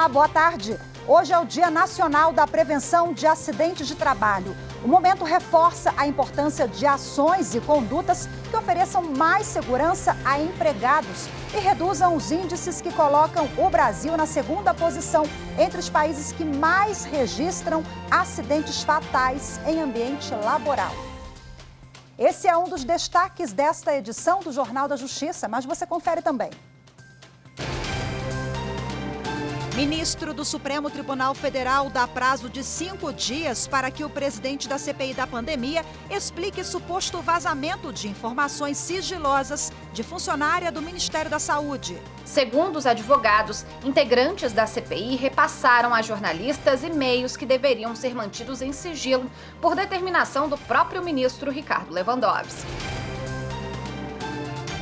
Olá, boa tarde. Hoje é o Dia Nacional da Prevenção de Acidentes de Trabalho. O momento reforça a importância de ações e condutas que ofereçam mais segurança a empregados e reduzam os índices que colocam o Brasil na segunda posição entre os países que mais registram acidentes fatais em ambiente laboral. Esse é um dos destaques desta edição do Jornal da Justiça, mas você confere também. Ministro do Supremo Tribunal Federal dá prazo de 5 dias para que o presidente da CPI da pandemia explique suposto vazamento de informações sigilosas de funcionária do Ministério da Saúde. Segundo os advogados, integrantes da CPI repassaram a jornalistas e-mails que deveriam ser mantidos em sigilo por determinação do próprio ministro Ricardo Lewandowski.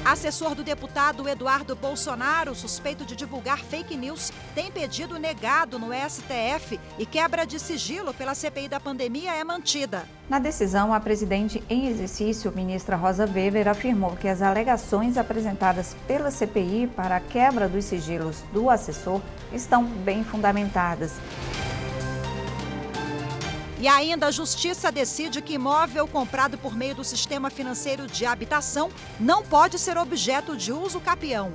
Assessor do deputado Eduardo Bolsonaro, suspeito de divulgar fake news, tem pedido negado no STF e quebra de sigilo pela CPI da pandemia é mantida. Na decisão, a presidente em exercício, ministra Rosa Weber, afirmou que as alegações apresentadas pela CPI para a quebra dos sigilos do assessor estão bem fundamentadas. E ainda a Justiça decide que imóvel comprado por meio do Sistema Financeiro de Habitação não pode ser objeto de uso capião.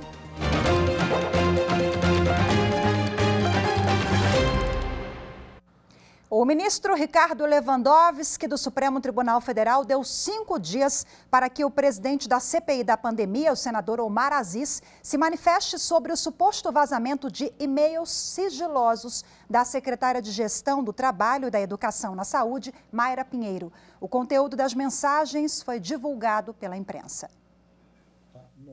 O ministro Ricardo Lewandowski, do Supremo Tribunal Federal, deu 5 dias para que o presidente da CPI da pandemia, o senador Omar Aziz, se manifeste sobre o suposto vazamento de e-mails sigilosos da secretária de Gestão do Trabalho e da Educação na Saúde, Mayra Pinheiro. O conteúdo das mensagens foi divulgado pela imprensa.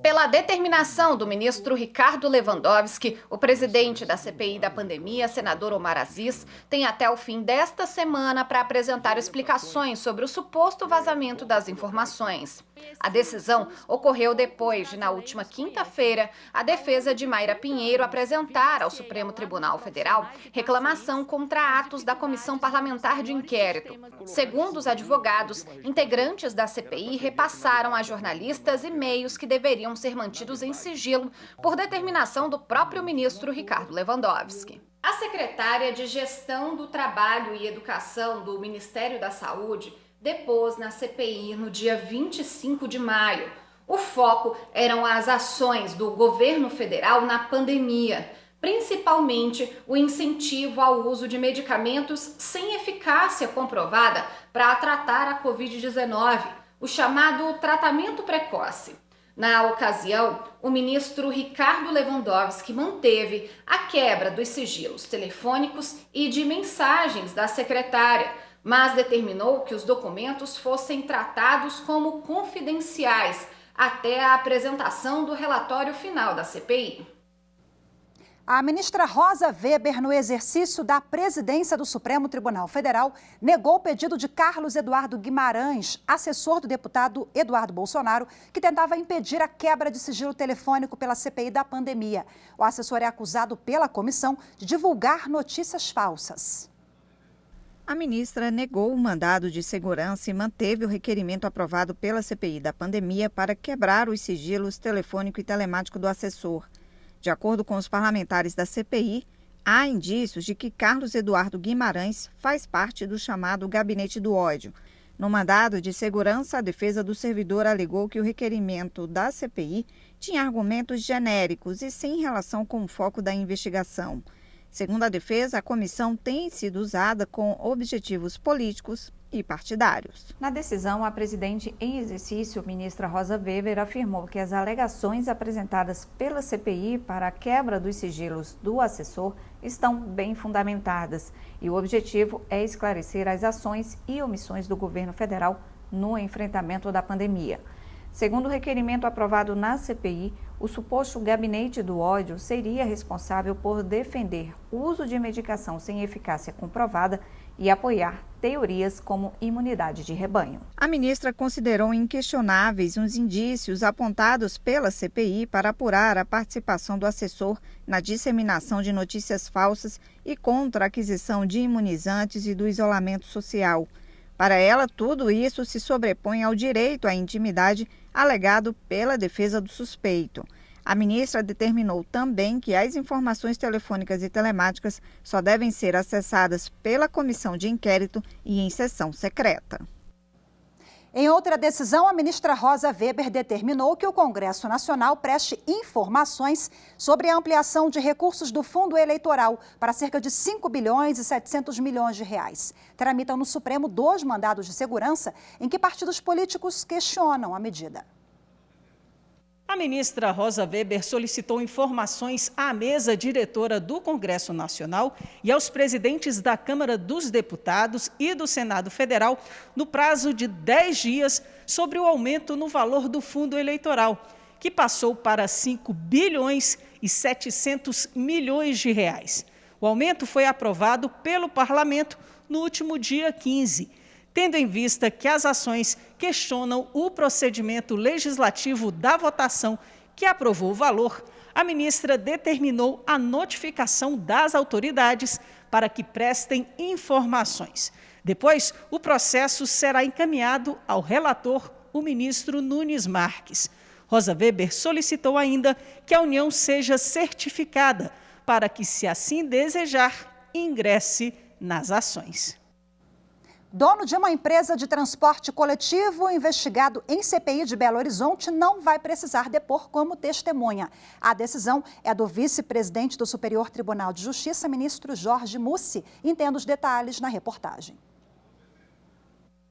Pela determinação do ministro Ricardo Lewandowski, o presidente da CPI da pandemia, senador Omar Aziz, tem até o fim desta semana para apresentar explicações sobre o suposto vazamento das informações. A decisão ocorreu depois de, na última quinta-feira, a defesa de Mayra Pinheiro apresentar ao Supremo Tribunal Federal reclamação contra atos da Comissão Parlamentar de Inquérito. Segundo os advogados, integrantes da CPI repassaram a jornalistas e-mails que deveriam ser mantidos em sigilo por determinação do próprio ministro Ricardo Lewandowski. A secretária de Gestão do Trabalho e Educação do Ministério da Saúde depôs na CPI no dia 25 de maio. O foco eram as ações do governo federal na pandemia, principalmente o incentivo ao uso de medicamentos sem eficácia comprovada para tratar a Covid-19, o chamado tratamento precoce. Na ocasião, o ministro Ricardo Lewandowski manteve a quebra dos sigilos telefônicos e de mensagens da secretária, mas determinou que os documentos fossem tratados como confidenciais até a apresentação do relatório final da CPI. A ministra Rosa Weber, no exercício da presidência do Supremo Tribunal Federal, negou o pedido de Carlos Eduardo Guimarães, assessor do deputado Eduardo Bolsonaro, que tentava impedir a quebra de sigilo telefônico pela CPI da pandemia. O assessor é acusado pela comissão de divulgar notícias falsas. A ministra negou o mandado de segurança e manteve o requerimento aprovado pela CPI da pandemia para quebrar os sigilos telefônico e telemático do assessor. De acordo com os parlamentares da CPI, há indícios de que Carlos Eduardo Guimarães faz parte do chamado Gabinete do Ódio. No mandado de segurança, a defesa do servidor alegou que o requerimento da CPI tinha argumentos genéricos e sem relação com o foco da investigação. Segundo a defesa, a comissão tem sido usada com objetivos políticos e partidários. Na decisão, a presidente em exercício, ministra Rosa Weber, afirmou que as alegações apresentadas pela CPI para a quebra dos sigilos do assessor estão bem fundamentadas e o objetivo é esclarecer as ações e omissões do governo federal no enfrentamento da pandemia. Segundo o requerimento aprovado na CPI, o suposto gabinete do ódio seria responsável por defender o uso de medicação sem eficácia comprovada e apoiar teorias como imunidade de rebanho. A ministra considerou inquestionáveis os indícios apontados pela CPI para apurar a participação do assessor na disseminação de notícias falsas e contra a aquisição de imunizantes e do isolamento social. Para ela, tudo isso se sobrepõe ao direito à intimidade alegado pela defesa do suspeito. A ministra determinou também que as informações telefônicas e telemáticas só devem ser acessadas pela comissão de inquérito e em sessão secreta. Em outra decisão, a ministra Rosa Weber determinou que o Congresso Nacional preste informações sobre a ampliação de recursos do fundo eleitoral para cerca de 5 bilhões e 700 milhões de reais. Tramitam no Supremo 2 mandados de segurança em que partidos políticos questionam a medida. A ministra Rosa Weber solicitou informações à mesa diretora do Congresso Nacional e aos presidentes da Câmara dos Deputados e do Senado Federal no prazo de 10 dias sobre o aumento no valor do fundo eleitoral, que passou para 5 bilhões e 700 milhões de reais. O aumento foi aprovado pelo Parlamento no último dia 15, tendo em vista que as ações questionam o procedimento legislativo da votação que aprovou o valor, a ministra determinou a notificação das autoridades para que prestem informações. Depois, o processo será encaminhado ao relator, o ministro Nunes Marques. Rosa Weber solicitou ainda que a União seja certificada para que, se assim desejar, ingresse nas ações. Dono de uma empresa de transporte coletivo investigado em CPI de Belo Horizonte não vai precisar depor como testemunha. A decisão é do vice-presidente do Superior Tribunal de Justiça, ministro Jorge Mussi. Entenda os detalhes na reportagem.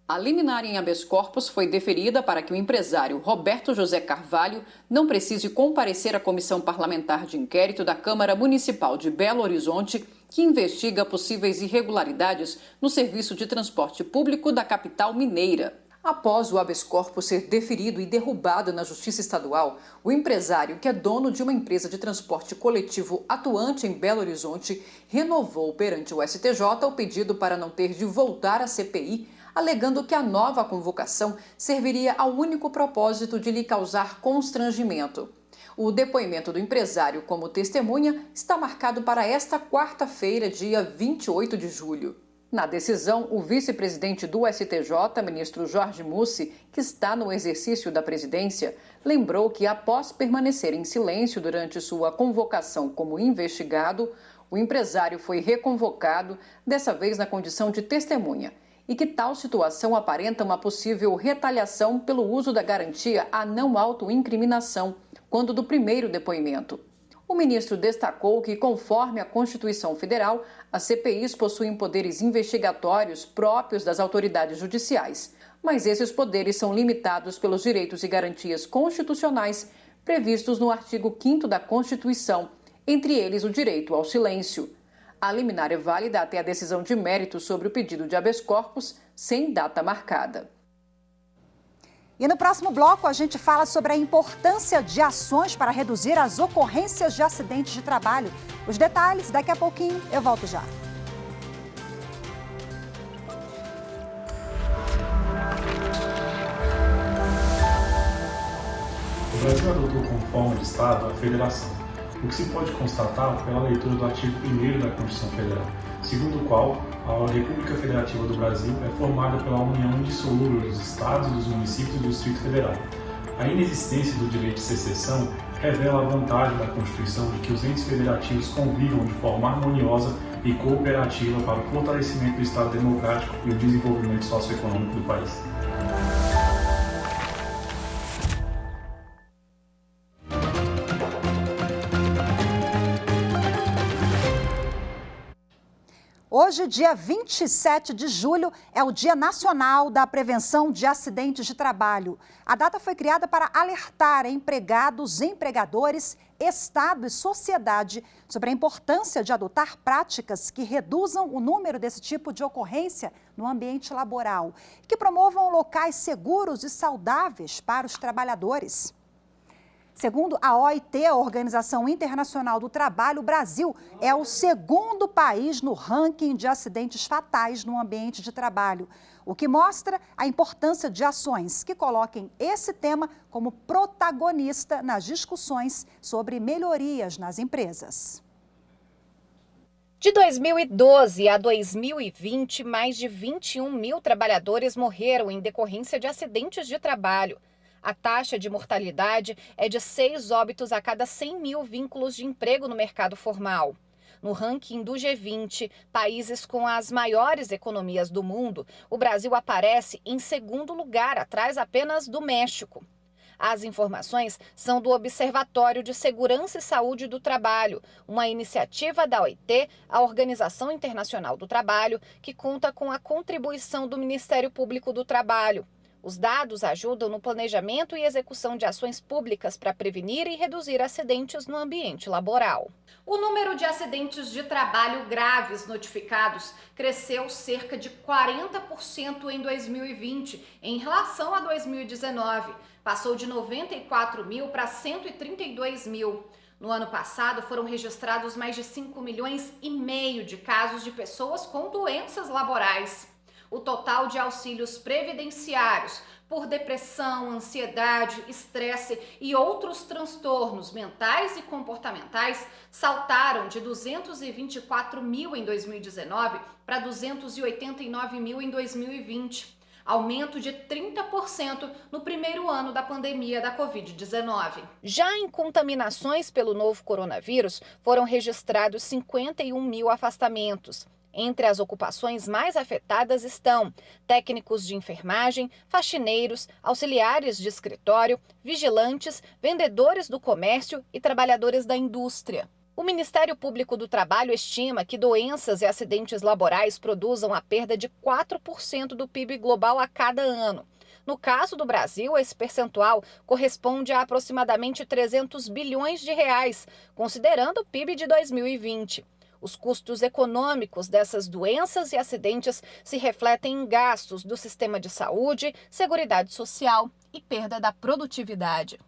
A liminar em habeas corpus foi deferida para que o empresário Roberto José Carvalho não precise comparecer à Comissão Parlamentar de Inquérito da Câmara Municipal de Belo Horizonte, que investiga possíveis irregularidades no serviço de transporte público da capital mineira. Após o habeas corpus ser deferido e derrubado na Justiça Estadual, o empresário, que é dono de uma empresa de transporte coletivo atuante em Belo Horizonte, renovou perante o STJ o pedido para não ter de voltar à CPI, alegando que a nova convocação serviria ao único propósito de lhe causar constrangimento. O depoimento do empresário como testemunha está marcado para esta quarta-feira, dia 28 de julho. Na decisão, o vice-presidente do STJ, ministro Jorge Mussi, que está no exercício da presidência, lembrou que, após permanecer em silêncio durante sua convocação como investigado, o empresário foi reconvocado, dessa vez na condição de testemunha, e que tal situação aparenta uma possível retaliação pelo uso da garantia à não autoincriminação, quando do primeiro depoimento. O ministro destacou que, conforme a Constituição Federal, as CPIs possuem poderes investigatórios próprios das autoridades judiciais, mas esses poderes são limitados pelos direitos e garantias constitucionais previstos no artigo 5º da Constituição, entre eles o direito ao silêncio. A liminar é válida até a decisão de mérito sobre o pedido de habeas corpus, sem data marcada. E no próximo bloco a gente fala sobre a importância de ações para reduzir as ocorrências de acidentes de trabalho. Os detalhes daqui a pouquinho, eu volto já. O Brasil adotou como forma de Estado a federação, o que se pode constatar pela leitura do artigo 1º da Constituição Federal, segundo o qual a República Federativa do Brasil é formada pela união indissolúvel dos Estados, dos municípios e do Distrito Federal. A inexistência do direito de secessão revela a vantagem da Constituição de que os entes federativos convivam de forma harmoniosa e cooperativa para o fortalecimento do Estado democrático e o desenvolvimento socioeconômico do país. Hoje, dia 27 de julho, é o Dia Nacional da Prevenção de Acidentes de Trabalho. A data foi criada para alertar empregados, empregadores, Estado e sociedade sobre a importância de adotar práticas que reduzam o número desse tipo de ocorrência no ambiente laboral, que promovam locais seguros e saudáveis para os trabalhadores. Segundo a OIT, a Organização Internacional do Trabalho, o Brasil é o segundo país no ranking de acidentes fatais no ambiente de trabalho, o que mostra a importância de ações que coloquem esse tema como protagonista nas discussões sobre melhorias nas empresas. De 2012 a 2020, mais de 21 mil trabalhadores morreram em decorrência de acidentes de trabalho. A taxa de mortalidade é de 6 óbitos a cada 100 mil vínculos de emprego no mercado formal. No ranking do G20, países com as maiores economias do mundo, o Brasil aparece em segundo lugar, atrás apenas do México. As informações são do Observatório de Segurança e Saúde do Trabalho, uma iniciativa da OIT, a Organização Internacional do Trabalho, que conta com a contribuição do Ministério Público do Trabalho. Os dados ajudam no planejamento e execução de ações públicas para prevenir e reduzir acidentes no ambiente laboral. O número de acidentes de trabalho graves notificados cresceu cerca de 40% em 2020, em relação a 2019. Passou de 94 mil para 132 mil. No ano passado, foram registrados mais de 5,5 milhões de casos de pessoas com doenças laborais. O total de auxílios previdenciários por depressão, ansiedade, estresse e outros transtornos mentais e comportamentais saltaram de 224 mil em 2019 para 289 mil em 2020. Aumento de 30% no primeiro ano da pandemia da Covid-19. Já em contaminações pelo novo coronavírus, foram registrados 51 mil afastamentos. Entre as ocupações mais afetadas estão técnicos de enfermagem, faxineiros, auxiliares de escritório, vigilantes, vendedores do comércio e trabalhadores da indústria. O Ministério Público do Trabalho estima que doenças e acidentes laborais produzam a perda de 4% do PIB global a cada ano. No caso do Brasil, esse percentual corresponde a aproximadamente 300 bilhões de reais, considerando o PIB de 2020. Os custos econômicos dessas doenças e acidentes se refletem em gastos do sistema de saúde, seguridade social e perda da produtividade.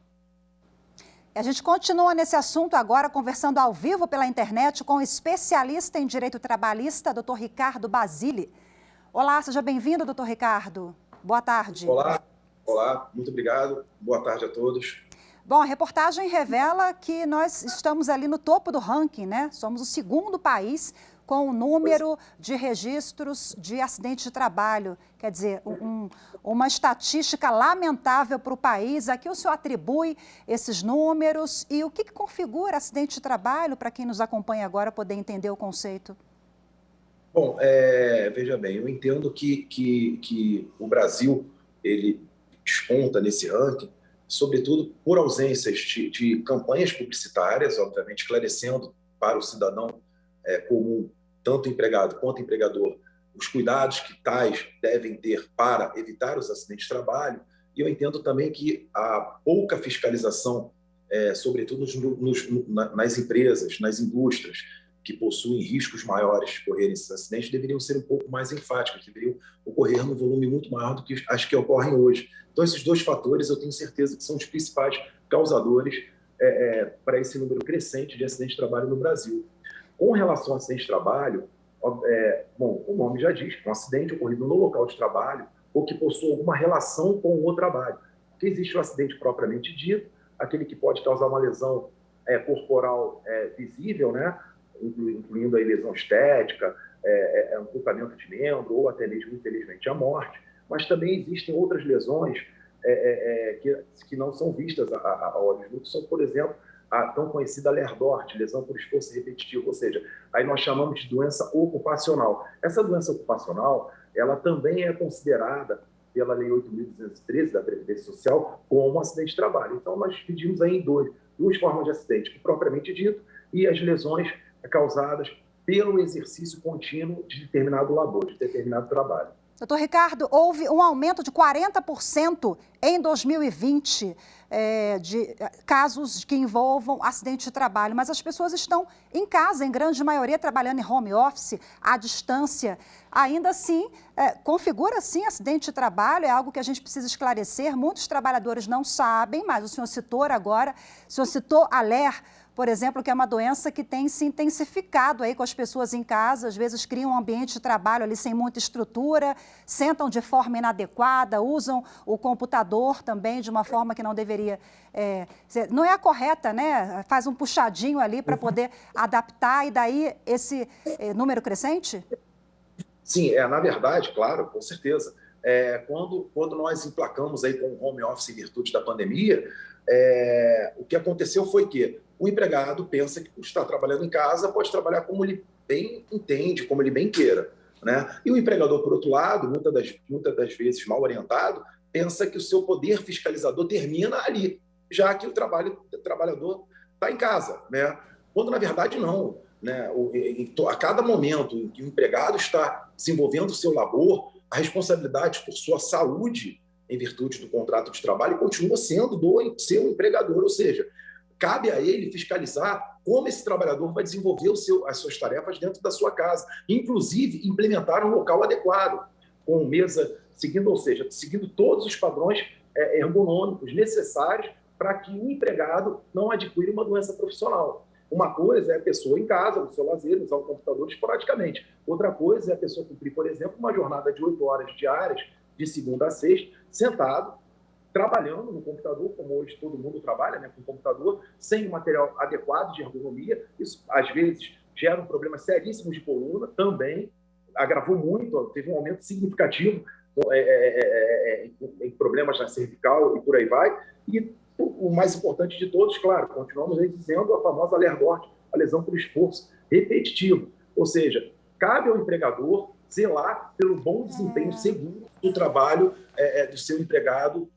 A gente continua nesse assunto agora, conversando ao vivo pela internet com o especialista em direito trabalhista, Dr. Ricardo Basile. Olá, seja bem-vindo, Dr. Ricardo. Boa tarde. Olá, muito obrigado. Boa tarde a todos. Bom, a reportagem revela que nós estamos ali no topo do ranking, né? Somos o segundo país com o número de registros de acidentes de trabalho. Quer dizer, uma estatística lamentável para o país. A que o senhor atribui esses números e o que configura acidente de trabalho, para quem nos acompanha agora poder entender o conceito? Bom, veja bem, eu entendo que o Brasil, ele desponta nesse ranking, sobretudo por ausências de campanhas publicitárias, obviamente esclarecendo para o cidadão comum, tanto empregado quanto empregador, os cuidados que tais devem ter para evitar os acidentes de trabalho. E eu entendo também que a pouca fiscalização, sobretudo nas empresas, nas indústrias, que possuem riscos maiores de ocorrerem esses acidentes, deveriam ser um pouco mais enfáticos, deveriam ocorrer num volume muito maior do que as que ocorrem hoje. Então, esses dois fatores, eu tenho certeza que são os principais causadores para esse número crescente de acidentes de trabalho no Brasil. Com relação a acidentes de trabalho, bom, o nome já diz, um acidente ocorrido no local de trabalho ou que possua alguma relação com o trabalho. Porque existe o acidente propriamente dito, aquele que pode causar uma lesão corporal visível, né? Incluindo a lesão estética, amputamento de membro ou até mesmo, infelizmente, a morte. Mas também existem outras lesões que não são vistas a olhos nus, são, por exemplo, a tão conhecida Lerdort, lesão por esforço repetitivo, ou seja, aí nós chamamos de doença ocupacional. Essa doença ocupacional, ela também é considerada pela Lei 8.213 da Previdência Social como um acidente de trabalho. Então, nós dividimos aí em duas formas de acidente, que propriamente dito, e as lesões causadas pelo exercício contínuo de determinado labor, de determinado trabalho. Doutor Ricardo, houve um aumento de 40% em 2020 de casos que envolvam acidente de trabalho, mas as pessoas estão em casa, em grande maioria, trabalhando em home office, à distância. Ainda assim, configura sim acidente de trabalho, é algo que a gente precisa esclarecer. Muitos trabalhadores não sabem, mas o senhor citou agora, o senhor citou a LER, por exemplo, que é uma doença que tem se intensificado aí com as pessoas em casa, às vezes criam um ambiente de trabalho ali sem muita estrutura, sentam de forma inadequada, usam o computador também de uma forma que não deveria, não é a correta, né? Faz um puxadinho ali para poder adaptar e daí esse número crescente? Sim, na verdade, claro, com certeza. Quando nós emplacamos aí com o home office em virtude da pandemia, o que aconteceu foi que o empregado pensa que, por estar trabalhando em casa, pode trabalhar como ele bem entende, como ele bem queira, né? E o empregador, por outro lado, muitas das vezes mal orientado, pensa que o seu poder fiscalizador termina ali, já que o trabalhador está em casa, né? Quando, na verdade, não. Né? A cada momento em que o empregado está desenvolvendo o seu labor, a responsabilidade por sua saúde, em virtude do contrato de trabalho, continua sendo do seu empregador, ou seja, cabe a ele fiscalizar como esse trabalhador vai desenvolver as suas tarefas dentro da sua casa, inclusive implementar um local adequado, com mesa, seguindo todos os padrões ergonômicos necessários para que o empregado não adquira uma doença profissional. Uma coisa é a pessoa em casa, no seu lazer, usar o computador esporadicamente. Outra coisa é a pessoa cumprir, por exemplo, uma jornada de 8 horas diárias, de segunda a sexta, sentado, trabalhando no computador, como hoje todo mundo trabalha, né, com computador, sem um material adequado de ergonomia. Isso, às vezes, gera um problema seríssimo de coluna, também agravou muito, teve um aumento significativo em problemas na cervical e por aí vai. E o mais importante de todos, claro, continuamos aí dizendo a famosa LER-DORT, a lesão por esforço repetitivo. Ou seja, cabe ao empregador zelar pelo bom desempenho seguro do trabalho do seu empregado,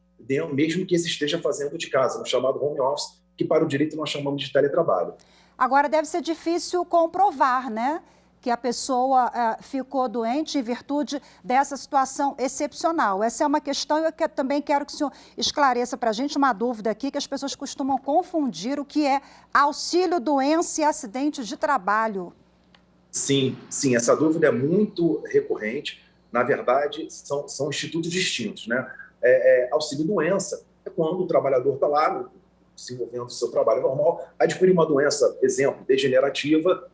mesmo que esse esteja fazendo de casa, no chamado home office, que para o direito nós chamamos de teletrabalho. Agora, deve ser difícil comprovar, né, que a pessoa ficou doente em virtude dessa situação excepcional. Essa é uma questão e eu também quero que o senhor esclareça para a gente uma dúvida aqui, que as pessoas costumam confundir o que é auxílio doença e acidente de trabalho. Sim, essa dúvida é muito recorrente. Na verdade, são institutos distintos, né? Auxílio doença é quando o trabalhador está lá desenvolvendo o seu trabalho normal, adquire uma doença, exemplo, degenerativa,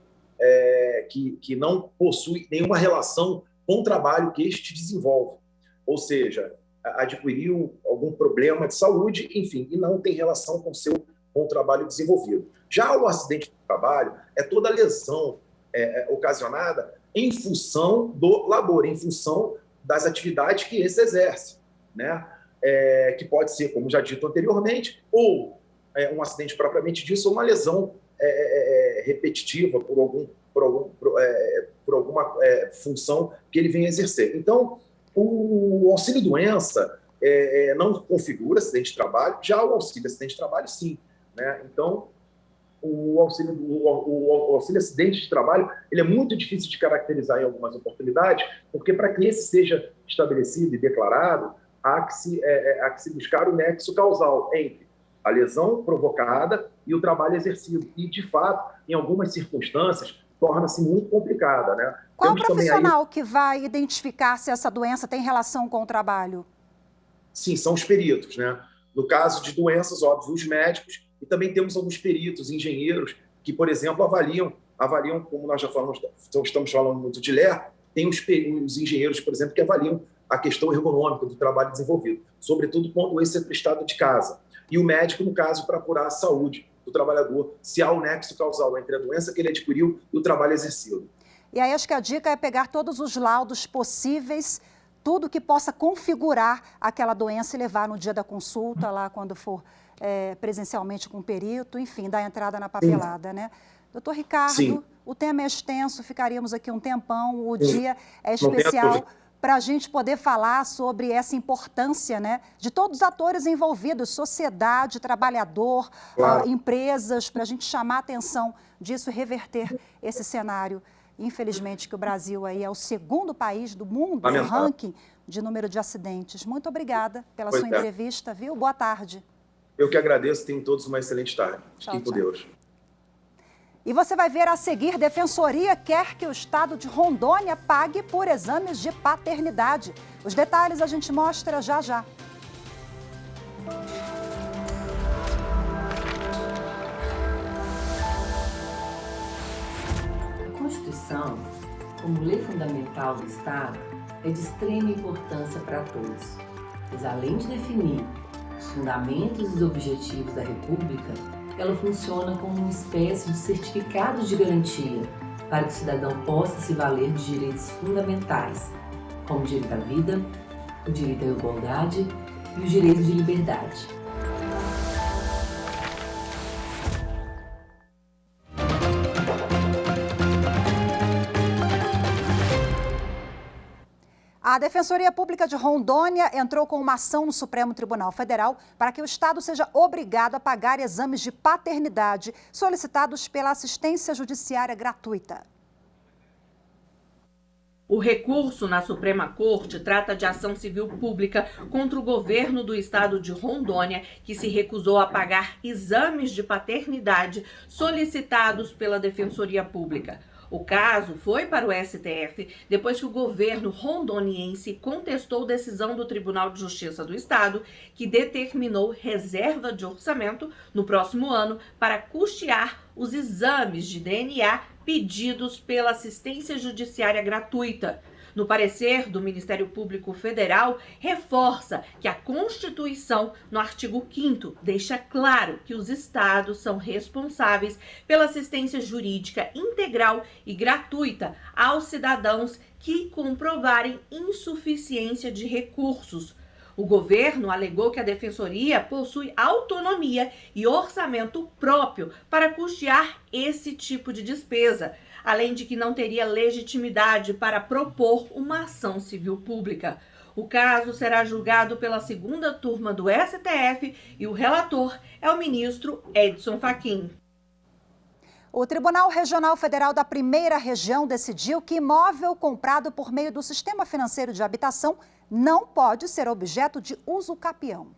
que não possui nenhuma relação com o trabalho que este desenvolve. Ou seja, adquiriu algum problema de saúde, enfim, e não tem relação com o trabalho desenvolvido. Já o acidente de trabalho é toda lesão ocasionada em função do labor, em função das atividades que esse exerce, né? Que pode ser, como já dito anteriormente, ou um acidente propriamente disso, ou uma lesão repetitiva por alguma função que ele venha exercer. Então, o auxílio-doença não configura acidente de trabalho, já o auxílio-acidente de trabalho, sim, né? Então, o auxílio-acidente de trabalho ele é muito difícil de caracterizar em algumas oportunidades, porque para que esse seja estabelecido e declarado, há que se buscar o nexo causal entre a lesão provocada e o trabalho exercido. E, de fato, em algumas circunstâncias, torna-se muito complicada, né? Qual o profissional que vai identificar se essa doença tem relação com o trabalho? Sim, são os peritos, né? No caso de doenças, óbvio, os médicos, e também temos alguns peritos, engenheiros, que, por exemplo, avaliam, como nós já falamos, estamos falando muito de LER, tem os engenheiros, por exemplo, que avaliam a questão ergonômica do trabalho desenvolvido, sobretudo quando esse é prestado de casa. E o médico, no caso, para apurar a saúde do trabalhador, se há um nexo causal entre a doença que ele adquiriu e o trabalho exercido. E aí acho que a dica é pegar todos os laudos possíveis, tudo que possa configurar aquela doença e levar no dia da consulta, lá quando for presencialmente com o perito, enfim, dar entrada na papelada, né? Doutor Ricardo, sim, o tema é extenso, ficaríamos aqui um tempão, o dia é especial para a gente poder falar sobre essa importância, né, de todos os atores envolvidos, sociedade, trabalhador, claro, empresas, para a gente chamar a atenção disso e reverter esse cenário. Infelizmente, que o Brasil aí é o segundo país do mundo no ranking de número de acidentes. Muito obrigada pela sua entrevista, viu? Boa tarde. Eu que agradeço, tenham todos uma excelente tarde. Fiquem com Deus. E você vai ver a seguir, Defensoria quer que o estado de Rondônia pague por exames de paternidade. Os detalhes a gente mostra já já. A Constituição, como lei fundamental do Estado, é de extrema importância para todos, pois além de definir os fundamentos e os objetivos da República, ela funciona como uma espécie de certificado de garantia para que o cidadão possa se valer de direitos fundamentais, como o direito à vida, o direito à igualdade e o direito de liberdade. A Defensoria Pública de Rondônia entrou com uma ação no Supremo Tribunal Federal para que o Estado seja obrigado a pagar exames de paternidade solicitados pela assistência judiciária gratuita. O recurso na Suprema Corte trata de ação civil pública contra o governo do estado de Rondônia, que se recusou a pagar exames de paternidade solicitados pela Defensoria Pública. O caso foi para o STF depois que o governo rondoniense contestou decisão do Tribunal de Justiça do Estado, que determinou reserva de orçamento no próximo ano para custear os exames de DNA pedidos pela assistência judiciária gratuita. No parecer do Ministério Público Federal, reforça que a Constituição, no artigo 5º, deixa claro que os estados são responsáveis pela assistência jurídica integral e gratuita aos cidadãos que comprovarem insuficiência de recursos. O governo alegou que a Defensoria possui autonomia e orçamento próprio para custear esse tipo de despesa, além de que não teria legitimidade para propor uma ação civil pública. O caso será julgado pela segunda turma do STF e o relator é o ministro Edson Fachin. O Tribunal Regional Federal da Primeira Região decidiu que imóvel comprado por meio do Sistema Financeiro de Habitação não pode ser objeto de uso capião.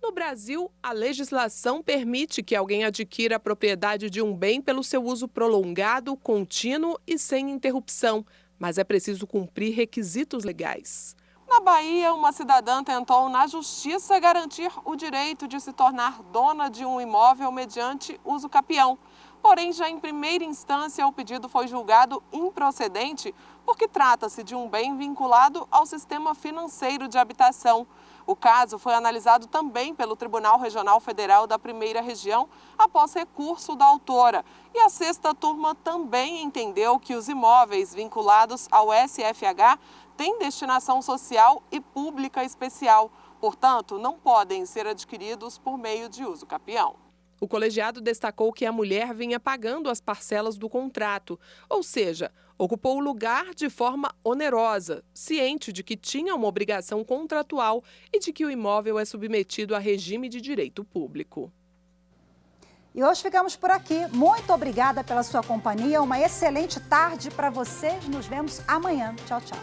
No Brasil, a legislação permite que alguém adquira a propriedade de um bem pelo seu uso prolongado, contínuo e sem interrupção, mas é preciso cumprir requisitos legais. Na Bahia, uma cidadã tentou na justiça garantir o direito de se tornar dona de um imóvel mediante uso capião. Porém, já em primeira instância, o pedido foi julgado improcedente porque trata-se de um bem vinculado ao Sistema Financeiro de Habitação. O caso foi analisado também pelo Tribunal Regional Federal da Primeira Região após recurso da autora. E a sexta turma também entendeu que os imóveis vinculados ao SFH têm destinação social e pública especial. Portanto, não podem ser adquiridos por meio de uso capião. O colegiado destacou que a mulher vinha pagando as parcelas do contrato, ou seja, ocupou o lugar de forma onerosa, ciente de que tinha uma obrigação contratual e de que o imóvel é submetido a regime de direito público. E hoje ficamos por aqui. Muito obrigada pela sua companhia. Uma excelente tarde para vocês. Nos vemos amanhã. Tchau, tchau.